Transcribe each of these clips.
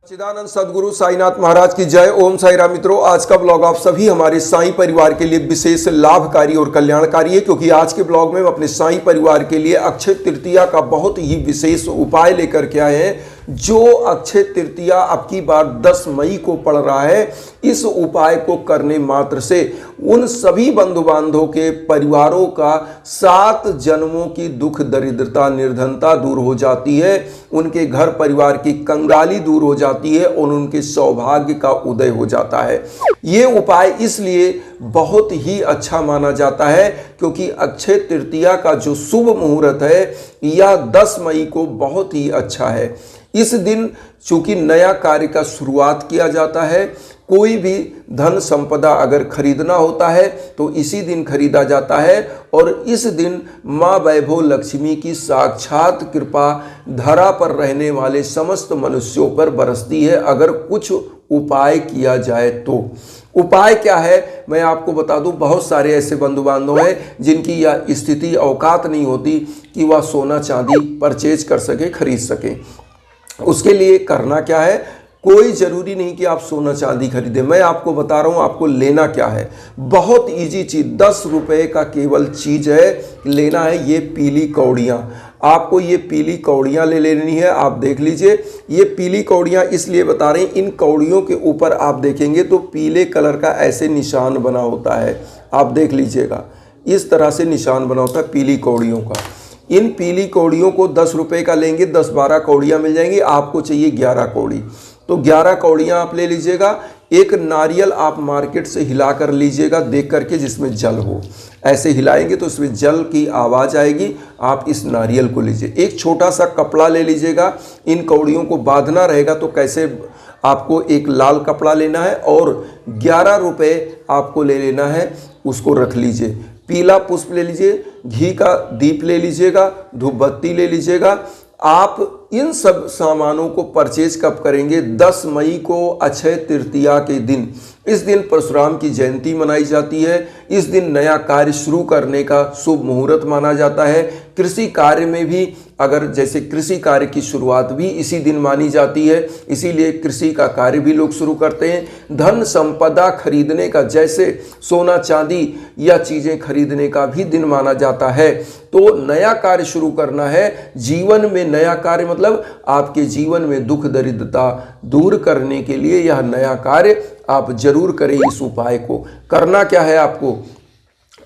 सच्चिदानंद सदगुरु साईनाथ महाराज की जय। ओम साई राम। मित्रों, आज का ब्लॉग आप सभी हमारे साईं परिवार के लिए विशेष लाभकारी और कल्याणकारी है, क्योंकि आज के ब्लॉग में हम अपने साईं परिवार के लिए अक्षय तृतीया का बहुत ही विशेष उपाय लेकर के आए हैं। जो अक्षय तृतीया अब की बार 10 मई को पड़ रहा है, इस उपाय को करने मात्र से उन सभी बंधु बांधवों के परिवारों का 7 जन्मों की दुख दरिद्रता निर्धनता दूर हो जाती है, उनके घर परिवार की कंगाली दूर हो जाती है और उनके सौभाग्य का उदय हो जाता है। ये उपाय इसलिए बहुत ही अच्छा माना जाता है क्योंकि अक्षय तृतीया का जो शुभ मुहूर्त है यह 10 मई को बहुत ही अच्छा है। इस दिन चूंकि नया कार्य का शुरुआत किया जाता है, कोई भी धन संपदा अगर खरीदना होता है तो इसी दिन खरीदा जाता है और इस दिन माँ वैभव लक्ष्मी की साक्षात कृपा धरा पर रहने वाले समस्त मनुष्यों पर बरसती है अगर कुछ उपाय किया जाए तो। उपाय क्या है मैं आपको बता दूं। बहुत सारे ऐसे बंधु बांधव हैं जिनकी यह स्थिति औकात नहीं होती कि वह सोना चांदी परचेज कर सके, खरीद सके। उसके लिए करना क्या है, कोई ज़रूरी नहीं कि आप सोना चांदी खरीदें। मैं आपको बता रहा हूँ आपको लेना क्या है। बहुत इजी चीज़, 10 रुपये का केवल चीज़ है, लेना है ये पीली कौड़ियाँ। आपको ये पीली कौड़ियाँ ले लेनी है। आप देख लीजिए, ये पीली कौड़ियाँ इसलिए बता रहे हैं, इन कौड़ियों के ऊपर आप देखेंगे तो पीले कलर का ऐसे निशान बना होता है। आप देख लीजिएगा, इस तरह से निशान बना होता है पीली कौड़ियों का। इन पीली कौड़ियों को 10 रुपये का लेंगे, 10-12 कौड़ियाँ मिल जाएंगी। आपको चाहिए 11 कौड़ी, तो 11 कौड़ियाँ आप ले लीजिएगा। एक नारियल आप मार्केट से हिला कर लीजिएगा, देख करके जिसमें जल हो। ऐसे हिलाएंगे तो उसमें जल की आवाज़ आएगी। आप इस नारियल को लीजिए। एक छोटा सा कपड़ा ले लीजिएगा। इन कौड़ियों को बांधना रहेगा तो कैसे, आपको एक लाल कपड़ा लेना है और 11 रुपये आपको ले लेना है, उसको रख लीजिए। पीला पुष्प ले लीजिए, घी का दीप ले लीजिएगा, धूप बत्ती ले लीजिएगा। आप इन सब सामानों को परचेज कब करेंगे? 10 मई को अक्षय तृतीया के दिन। इस दिन परशुराम की जयंती मनाई जाती है। इस दिन नया कार्य शुरू करने का शुभ मुहूर्त माना जाता है। कृषि कार्य में भी अगर जैसे कृषि कार्य की शुरुआत भी इसी दिन मानी जाती है, इसीलिए कृषि का कार्य भी लोग शुरू करते हैं। धन संपदा खरीदने का, जैसे सोना चांदी या चीज़ें खरीदने का भी दिन माना जाता है। तो नया कार्य शुरू करना है, जीवन में नया कार्य मतलब आपके जीवन में दुख दरिद्रता दूर करने के लिए यह नया कार्य आप जरूर करें। इस उपाय को करना क्या है आपको,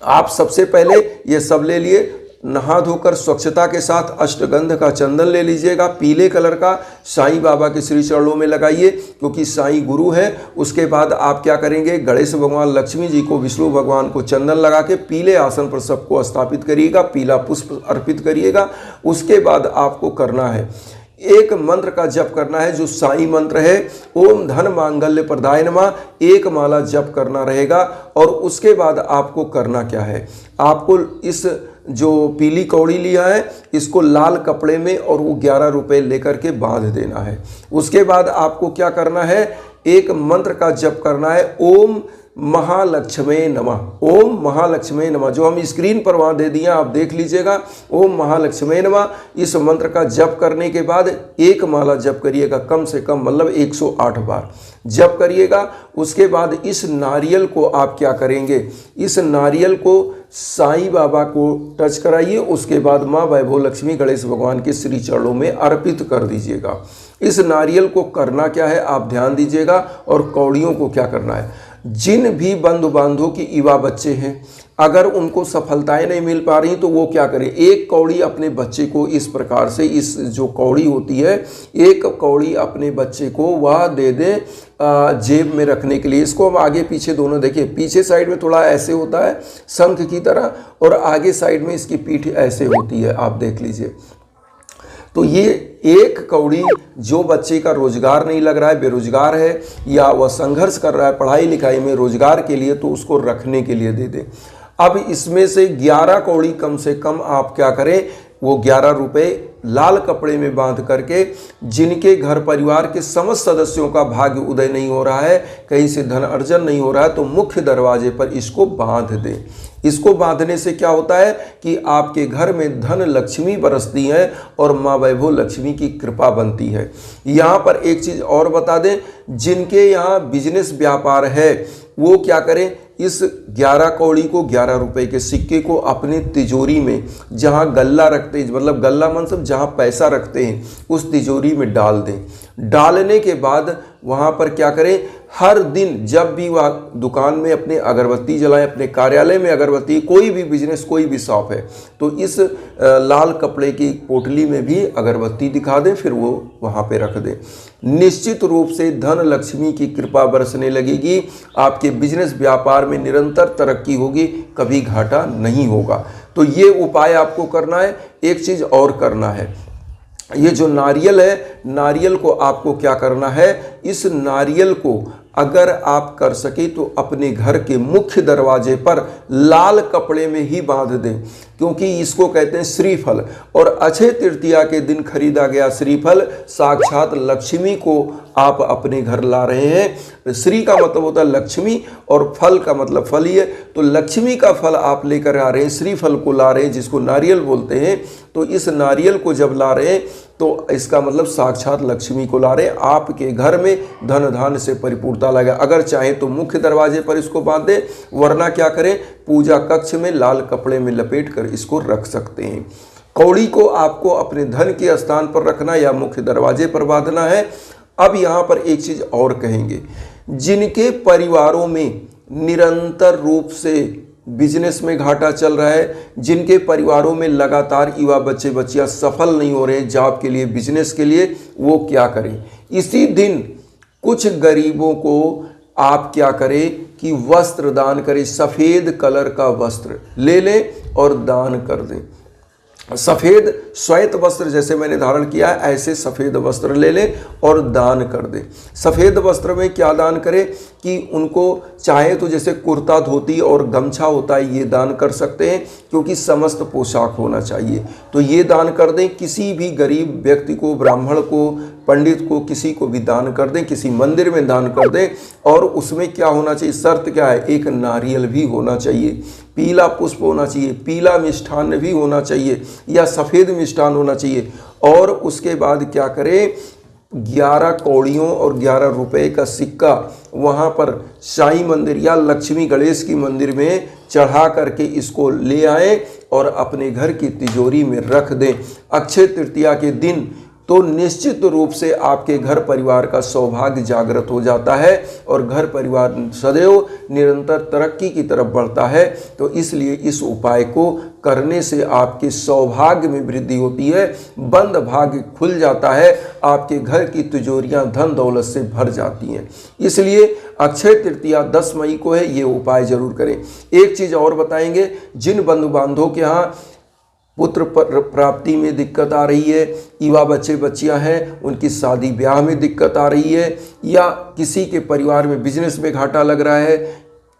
आप सबसे पहले ये सब ले लिए, नहा धोकर स्वच्छता के साथ अष्टगंध का चंदन ले लीजिएगा, पीले कलर का, साईं बाबा के श्री चरणों में लगाइए क्योंकि साईं गुरु है। उसके बाद आप क्या करेंगे, गणेश भगवान, लक्ष्मी जी को, विष्णु भगवान को चंदन लगा के पीले आसन पर सबको स्थापित करिएगा, पीला पुष्प अर्पित करिएगा। उसके बाद आपको करना है, एक मंत्र का जप करना है जो साईं मंत्र है, ओम धन मांगल्य प्रदाय नमः। एक माला जप करना रहेगा। और उसके बाद आपको करना क्या है, आपको इस जो पीली कौड़ी लिया है इसको लाल कपड़े में और वो 11 रुपये लेकर के बांध देना है। उसके बाद आपको क्या करना है, एक मंत्र का जप करना है, ओम महालक्ष्मी नमः। ओम महालक्ष्मी नमः, जो हम स्क्रीन पर वहाँ दे दिया, आप देख लीजिएगा। ओम महालक्ष्मी नमः, इस मंत्र का जप करने के बाद एक माला जप करिएगा, कम से कम मतलब 108 बार जप करिएगा। उसके बाद इस नारियल को आप क्या करेंगे, इस नारियल को साईं बाबा को टच कराइए। उसके बाद माँ वैभव लक्ष्मी गणेश भगवान के श्री चरणों में अर्पित कर दीजिएगा। इस नारियल को करना क्या है आप ध्यान दीजिएगा। और कौड़ियों को क्या करना है, जिन भी बंधु बांधवों की युवा बच्चे हैं अगर उनको सफलताएं नहीं मिल पा रही तो वो क्या करें, एक कौड़ी अपने बच्चे को इस प्रकार से, इस जो कौड़ी होती है एक कौड़ी अपने बच्चे को वह दे दें जेब में रखने के लिए। इसको हम आगे पीछे दोनों देखिए, पीछे साइड में थोड़ा ऐसे होता है शंख की तरह और आगे साइड में इसकी पीठ ऐसे होती है, आप देख लीजिए। तो ये एक कौड़ी जो बच्चे का रोजगार नहीं लग रहा है, बेरोजगार है या वह संघर्ष कर रहा है पढ़ाई लिखाई में रोजगार के लिए, तो उसको रखने के लिए दे दें। अब इसमें से 11 कौड़ी कम से कम आप क्या करें, वो 11 रुपये लाल कपड़े में बांध करके जिनके घर परिवार के समस्त सदस्यों का भाग्य उदय नहीं हो रहा है, कहीं से धन अर्जन नहीं हो रहा है, तो मुख्य दरवाजे पर इसको बांध दें। इसको बांधने से क्या होता है कि आपके घर में धन लक्ष्मी बरसती है और माँ वैभव लक्ष्मी की कृपा बनती है। यहाँ पर एक चीज़ और बता दें, जिनके यहाँ बिजनेस व्यापार है वो क्या करें, इस 11 कौड़ी को, 11 रुपए के सिक्के को अपने तिजोरी में, जहाँ गल्ला रखते हैं, मतलब गल्ला मतलब जहाँ पैसा रखते हैं, उस तिजोरी में डाल दें। डालने के बाद वहाँ पर क्या करें, हर दिन जब भी वह दुकान में अपने अगरबत्ती जलाएं, अपने कार्यालय में अगरबत्ती, कोई भी बिजनेस, कोई भी शॉप है तो इस लाल कपड़े की पोटली में भी अगरबत्ती दिखा दें, फिर वो वहाँ पे रख दें। निश्चित रूप से धन लक्ष्मी की कृपा बरसने लगेगी, आपके बिजनेस व्यापार में निरंतर तरक्की होगी, कभी घाटा नहीं होगा। तो ये उपाय आपको करना है। एक चीज़ और करना है, ये जो नारियल है, नारियल को आपको क्या करना है, इस नारियल को अगर आप कर सके तो अपने घर के मुख्य दरवाजे पर लाल कपड़े में ही बांध दें, क्योंकि इसको कहते हैं श्रीफल। और अक्षय तृतीया के दिन खरीदा गया श्रीफल साक्षात लक्ष्मी को आप अपने घर ला रहे हैं। श्री का मतलब होता है लक्ष्मी और फल का मतलब फल ही है, तो लक्ष्मी का फल आप लेकर आ रहे हैं, श्रीफल को ला रहे हैं, जिसको नारियल बोलते हैं। तो इस नारियल को जब ला रहे हैं तो इसका मतलब साक्षात लक्ष्मी को ला रहे हैं, आपके घर में धन धान्य से परिपूर्णता लगे। अगर चाहें तो मुख्य दरवाजे पर इसको बांध दें, वरना क्या करें, पूजा कक्ष में लाल कपड़े में लपेट कर इसको रख सकते हैं। कौड़ी को आपको अपने धन के स्थान पर रखना या मुख्य दरवाजे पर बांधना है। अब यहाँ पर एक चीज़ और कहेंगे, जिनके परिवारों में निरंतर रूप से बिजनेस में घाटा चल रहा है, जिनके परिवारों में लगातार युवा बच्चे बच्चियां सफल नहीं हो रहे जॉब के लिए, बिजनेस के लिए, वो क्या करें, इसी दिन कुछ गरीबों को आप क्या करें कि वस्त्र दान करें। सफ़ेद कलर का वस्त्र ले लें और दान कर दें। सफ़ेद श्वेत वस्त्र जैसे मैंने धारण किया है, ऐसे सफ़ेद वस्त्र ले लें और दान कर दें। सफ़ेद वस्त्र में क्या दान करें कि उनको चाहे तो जैसे कुर्ता धोती और गमछा होता है, ये दान कर सकते हैं, क्योंकि समस्त पोशाक होना चाहिए, तो ये दान कर दें। किसी भी गरीब व्यक्ति को, ब्राह्मण को, पंडित को, किसी को भी दान कर दें, किसी मंदिर में दान कर दें। और उसमें क्या होना चाहिए, शर्त क्या है, एक नारियल भी होना चाहिए, पीला पुष्प होना चाहिए, पीला मिष्ठान भी होना चाहिए या सफ़ेद मिष्ठान होना चाहिए। और उसके बाद क्या करें, 11 कौड़ियों और 11 रुपए का सिक्का वहाँ पर साईं मंदिर या लक्ष्मी गणेश की मंदिर में चढ़ा करके इसको ले आए और अपने घर की तिजोरी में रख दें। अक्षय तृतीया के दिन तो निश्चित रूप से आपके घर परिवार का सौभाग्य जागृत हो जाता है और घर परिवार सदैव निरंतर तरक्की की तरफ बढ़ता है। तो इसलिए इस उपाय को करने से आपके सौभाग्य में वृद्धि होती है, बंद भाग्य खुल जाता है, आपके घर की तिजोरियां धन दौलत से भर जाती हैं। इसलिए अक्षय तृतीया 10 मई को है, ये उपाय जरूर करें। एक चीज़ और बताएंगे, जिन बंधु बांधवों के यहाँ पुत्र प्राप्ति में दिक्कत आ रही है, युवा बच्चे बच्चियां हैं उनकी शादी ब्याह में दिक्कत आ रही है, या किसी के परिवार में बिजनेस में घाटा लग रहा है,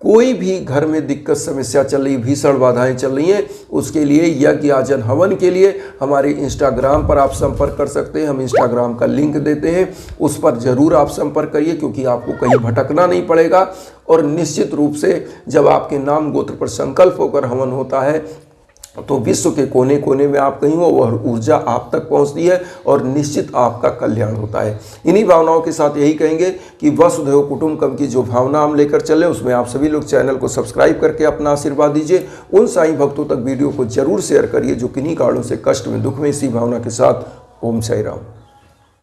कोई भी घर में दिक्कत समस्या चल रही, भीषण बाधाएं चल रही हैं, उसके लिए यज्ञ आजन हवन के लिए हमारे इंस्टाग्राम पर आप संपर्क कर सकते हैं। हम इंस्टाग्राम का लिंक देते हैं, उस पर ज़रूर आप संपर्क करिए, क्योंकि आपको कहीं भटकना नहीं पड़ेगा। और निश्चित रूप से जब आपके नाम गोत्र पर संकल्प होकर हवन होता है तो विश्व के कोने कोने में आप कहीं हो, वह ऊर्जा आप तक पहुंचती है और निश्चित आपका कल्याण होता है। इन्हीं भावनाओं के साथ यही कहेंगे कि वसुधैव कुटुंबकम की जो भावना हम लेकर चले, उसमें आप सभी लोग चैनल को सब्सक्राइब करके अपना आशीर्वाद दीजिए। उन साईं भक्तों तक वीडियो को जरूर शेयर करिए जो किन्हीं कारणों से कष्ट में, दुख में, इसी भावना के साथ। ओम साई राम।